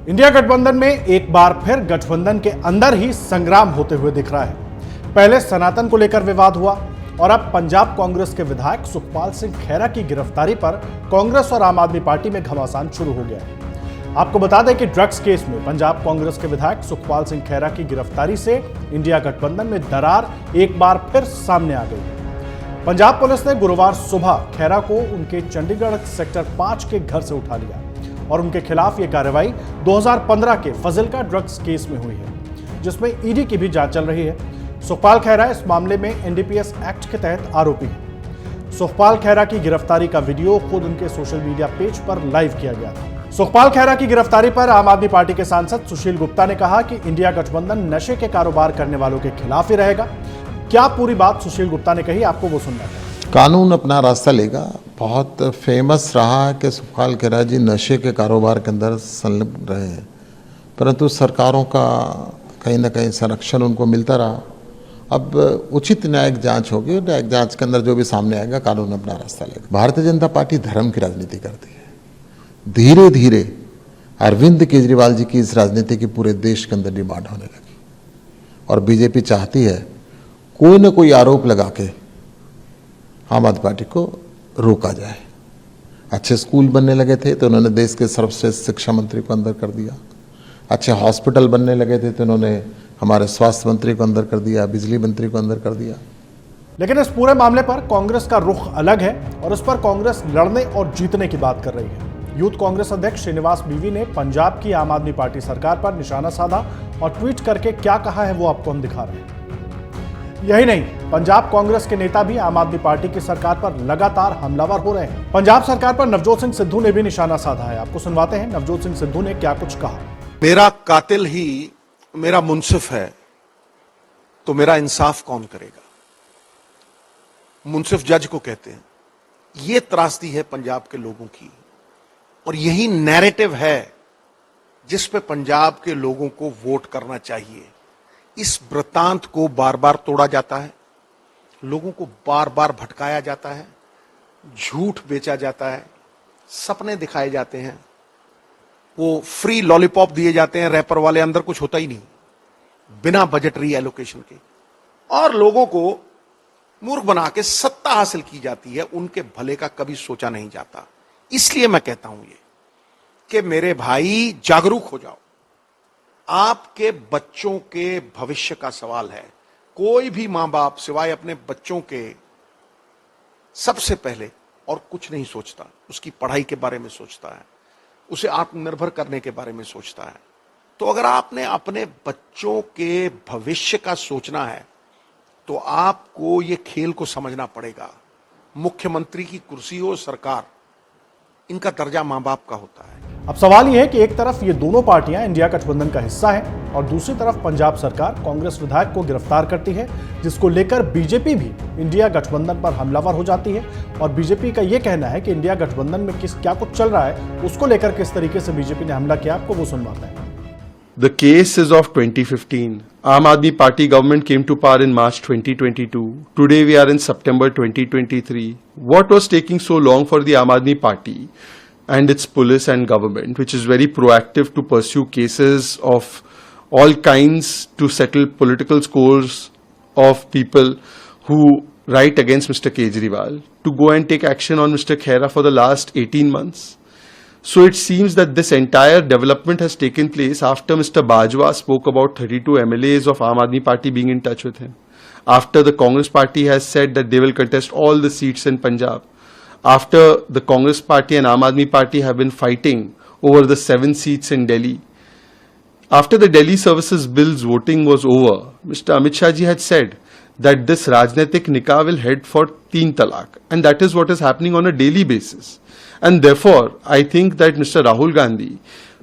India गठबंधन में एक बार फिर गठबंधन के अंदर ही संग्राम होते हुए दिख रहा है। पहले सनातन को लेकर विवाद हुआ और अब पंजाब कांग्रेस के विधायक सुखपाल सिंह खैरा की गिरफ्तारी पर कांग्रेस और आम आदमी पार्टी में घमासान शुरू हो गया है। आपको बता दें कि ड्रग्स केस में पंजाब कांग्रेस के विधायक सुखपाल सिंह खैरा की गिरफ्तारी से इंडिया गठबंधन में दरार एक बार फिर सामने आ गई। पंजाब पुलिस ने गुरुवार सुबह खैरा को उनके चंडीगढ़ सेक्टर 5 के घर से उठा लिया और उनके खिलाफ यह कार्रवाई 2015 के फजिल्का ड्रग्स केस में हुई है, जिसमें ईडी की भी जांच चल रही है। सुखपाल खैरा इस मामले में एनडीपीएस एक्ट के तहत आरोपी है। सुखपाल खैरा की गिरफ्तारी का वीडियो खुद उनके सोशल मीडिया पेज पर लाइव किया गया था। सुखपाल खैरा की गिरफ्तारी पर आम आदमी पार्टी के सांसद सुशील गुप्ता ने कहा कि इंडिया गठबंधन नशे के कारोबार करने वालों के खिलाफ ही रहेगा। क्या पूरी बात सुशील गुप्ता ने कही, आपको वो सुनना है। कानून अपना रास्ता लेगा। बहुत फेमस रहा है कि सुखपाल खैरा जी नशे के कारोबार के अंदर संलग्न रहे हैं, परंतु सरकारों का कहीं ना कहीं संरक्षण उनको मिलता रहा। अब उचित न्यायिक जांच होगी, न्यायिक जांच के अंदर जो भी सामने आएगा कानून अपना रास्ता लेगा। भारतीय जनता पार्टी धर्म की राजनीति करती है। धीरे धीरे अरविंद केजरीवाल जी की इस राजनीति की पूरे देश के अंदर डिमांड होने लगी और बीजेपी चाहती है कोई ना कोई आरोप लगा के आम आदमी पार्टी को रोका जाए। अच्छे स्कूल बनने लगे थे तो उन्होंने देश के सर्वश्रेष्ठ शिक्षा मंत्री को अंदर कर दिया। अच्छे हॉस्पिटल बनने लगे थे तो उन्होंने हमारे स्वास्थ्य मंत्री को अंदर कर दिया, बिजली मंत्री को अंदर कर दिया। लेकिन इस पूरे मामले पर कांग्रेस का रुख अलग है और इस पर कांग्रेस लड़ने और जीतने की बात कर रही है। यूथ कांग्रेस अध्यक्ष श्रीनिवास बीवी ने पंजाब की आम आदमी पार्टी सरकार पर निशाना साधा और ट्वीट करके क्या कहा है वो आपको हम दिखा रहे हैं। यही नहीं, पंजाब कांग्रेस के नेता भी आम आदमी पार्टी की सरकार पर लगातार हमलावर हो रहे हैं। पंजाब सरकार पर नवजोत सिंह सिद्धू ने भी निशाना साधा है। आपको सुनवाते हैं नवजोत सिंह सिद्धू ने क्या कुछ कहा। मेरा कातिल ही मेरा मुंसिफ है तो मेरा इंसाफ कौन करेगा? मुंसिफ जज को कहते हैं। यह त्रासदी है पंजाब के लोगों की और यही नैरेटिव है जिस पे पंजाब के लोगों को वोट करना चाहिए। इस वृत्तांत को बार बार तोड़ा जाता है, लोगों को बार बार भटकाया जाता है, झूठ बेचा जाता है, सपने दिखाए जाते हैं, वो फ्री लॉलीपॉप दिए जाते हैं रैपर वाले, अंदर कुछ होता ही नहीं, बिना बजटरी एलोकेशन के, और लोगों को मूर्ख बना के सत्ता हासिल की जाती है। उनके भले का कभी सोचा नहीं जाता। इसलिए मैं कहता हूं ये कि मेरे भाई जागरूक हो जाओ। आपके बच्चों के भविष्य का सवाल है। कोई भी मां बाप सिवाय अपने बच्चों के सबसे पहले और कुछ नहीं सोचता। उसकी पढ़ाई के बारे में सोचता है, उसे आत्मनिर्भर करने के बारे में सोचता है। तो अगर आपने अपने बच्चों के भविष्य का सोचना है तो आपको ये खेल को समझना पड़ेगा। मुख्यमंत्री की कुर्सी हो, सरकार, इनका दर्जा मां बाप का होता है। अब सवाल यह है कि एक तरफ ये दोनों पार्टियां इंडिया गठबंधन का हिस्सा हैं और दूसरी तरफ पंजाब सरकार कांग्रेस विधायक को गिरफ्तार करती है, जिसको लेकर बीजेपी भी इंडिया गठबंधन पर हमलावर हो जाती है। और बीजेपी का यह कहना है कि इंडिया गठबंधन में क्या कुछ चल रहा है, उसको लेकर किस तरीके से बीजेपी ने हमला किया, आपको वो सुनवाते हैं। The case is of 2015. Aam Aadmi Party government came to power in March 2022. Today we are in September 2023. What was taking so long for the Aam Aadmi Party and its police and government, which is very proactive to pursue cases of all kinds to settle political scores of people who write against Mr. Kejriwal, to go and take action on Mr. Khera for the last 18 months? So it seems that this entire development has taken place after Mr. Bajwa spoke about 32 MLAs of Aam Aadmi Party being in touch with him. After the Congress Party has said that they will contest all the seats in Punjab. After the Congress Party and Aam Aadmi Party have been fighting over the 7 seats in Delhi. After the Delhi Services Bill's voting was over, Mr. Amit Shah ji had said that this Rajnetik Nikah will head for 3 talaq, and that is what is happening on a daily basis. And therefore, I think that Mr. Rahul Gandhi,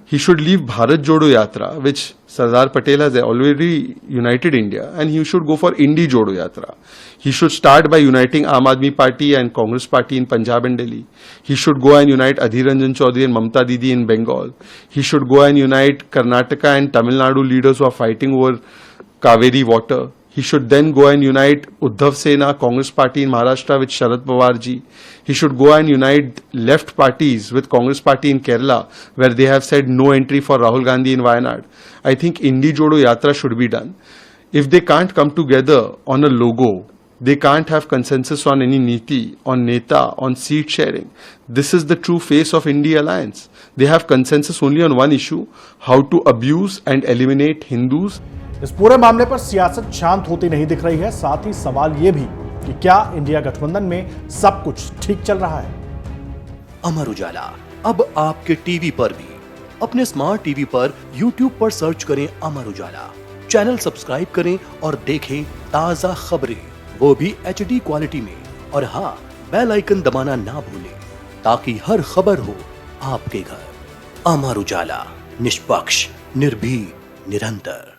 he should leave Bharat Jodo Yatra, which Sardar Patel has already united India, and he should go for Indi Jodo Yatra. He should start by uniting Aam Aadmi Party and Congress Party in Punjab and Delhi. He should go and unite Adhir Ranjan Chaudhary and Mamta Didi in Bengal. He should go and unite Karnataka and Tamil Nadu leaders who are fighting over Kaveri water. He should then go and unite Uddhav Sena, Congress party in Maharashtra with Sharad Pawar ji. He should go and unite left parties with Congress party in Kerala, where they have said no entry for Rahul Gandhi in Wayanad. I think Indi Jodo Yatra should be done. If they can't come together on a logo, they can't have consensus on any niti, on neta, on seat sharing. This is the true face of India Alliance. They have consensus only on one issue, how to abuse and eliminate Hindus. इस पूरे मामले पर सियासत शांत होती नहीं दिख रही है। साथ ही सवाल ये भी कि क्या इंडिया गठबंधन में सब कुछ ठीक चल रहा है। अमर उजाला अब आपके टीवी पर भी। अपने स्मार्ट टीवी पर YouTube पर सर्च करें अमर उजाला, चैनल सब्सक्राइब करें और देखें ताजा खबरें, वो भी HD क्वालिटी में। और हाँ, बेल आइकन दबाना ना भूलें ताकि हर खबर हो आपके घर। अमर उजाला, निष्पक्ष, निर्भीक, निरंतर।